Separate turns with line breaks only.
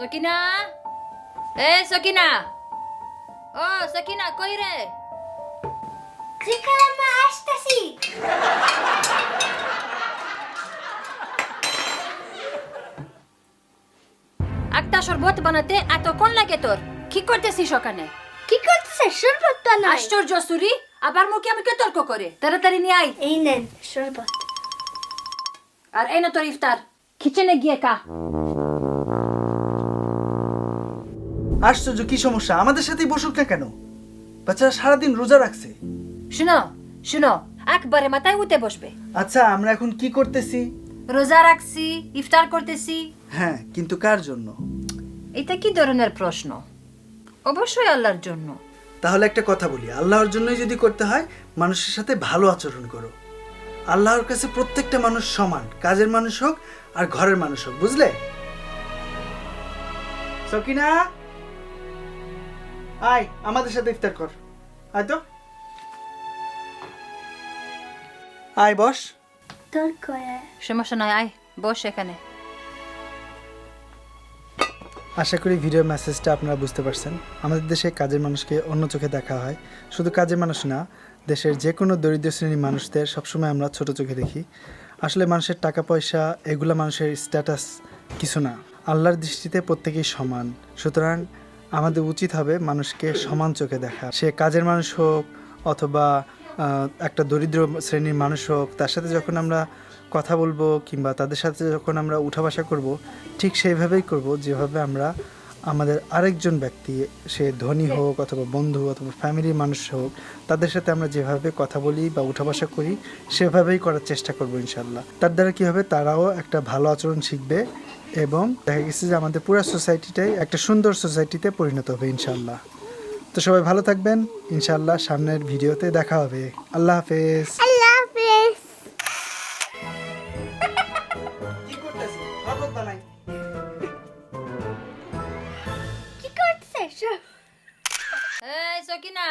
সকিনা, সকিনা, ও সকিনা কই রে?
যেখানে মা আসতেছি।
একটা শরবত বানাতে এতক্ষণ লাগে তোর? কি করতেছিস ওখানে?
কি করতেছে? শরবত তো নাই।
আশ্চর্য সুরি, আবার মুখে মুখে তর্ক করে। তাড়াতাড়ি নিয়ে আয়।
এই নেন শরবত।
আর এই না তোর ইফতার, কিচেনে গিয়ে খা।
আশ্চর্য, কি সমস্যা? আমাদের সাথেই বসুক না কেন? বাচ্চারা সারাদিন রোজা রাখছে।
শুনো শুনো, একবারে মাথায় উঠে বসবে।
আচ্ছা, আমরা এখন কি করতেছি?
রোজা রাখছি, ইফতার করতেছি।
হ্যাঁ, কিন্তু কার জন্য?
এটা কি ধরনের প্রশ্ন? অবশ্যই আল্লাহর জন্য।
তাহলে একটা কথা বলি, আল্লাহর জন্যই যদি করতে হয়, মানুষের সাথে ভালো আচরণ করো। আল্লাহর কাছে প্রত্যেকটা মানুষ সমান, কাজের মানুষ হোক আর ঘরের মানুষ হোক, বুঝলে? সকিনা, আয় আমাদের সাথে ইফতার কর। আয় তো, আয় বস।
তোর কয়া।
সমস্যা নয়, আয় বস এখানে।
আশা করি ভিডিওর মেসেজটা আপনারা বুঝতে পারছেন। আমাদের দেশে কাজের মানুষকে অন্য চোখে দেখা হয়। শুধু কাজের মানুষ না, দেশের যে কোনো দরিদ্র শ্রেণীর মানুষদের সবসময় আমরা ছোট চোখে দেখি। আসলে মানুষের টাকা পয়সা এগুলো মানুষের স্ট্যাটাস কিছু না। আল্লাহর দৃষ্টিতে প্রত্যেকেই সমান। সুতরাং আমাদের উচিত হবে মানুষকে সমান চোখে দেখা। সে কাজের মানুষ হোক অথবা একটা দরিদ্র শ্রেণীর মানুষ হোক, তার সাথে যখন আমরা কথা বলবো কিংবা তাদের সাথে যখন আমরা উঠা বসা করবো, ঠিক সেইভাবেই করব যেভাবে আমরা আমাদের আরেকজন ব্যক্তি, সে ধনী হোক অথবা বন্ধু অথবা ফ্যামিলির মানুষ হোক, তাদের সাথে আমরা যেভাবে কথা বলি বা উঠা বসা করি সেভাবেই করার চেষ্টা করব ইনশাল্লাহ। তার দ্বারা কী হবে, তারাও একটা ভালো আচরণ শিখবে এবং দেখা গেছে যে আমাদের পুরো সোসাইটিটাই একটা সুন্দর সোসাইটিতে পরিণত হবে ইনশাল্লাহ। তো সবাই ভালো থাকবেন, ইনশাল্লাহ সামনের ভিডিওতে দেখা হবে। আল্লাহ হাফেজ।
আল্লাহ হাফেজ। কি করতেছে?
এই সকিনা,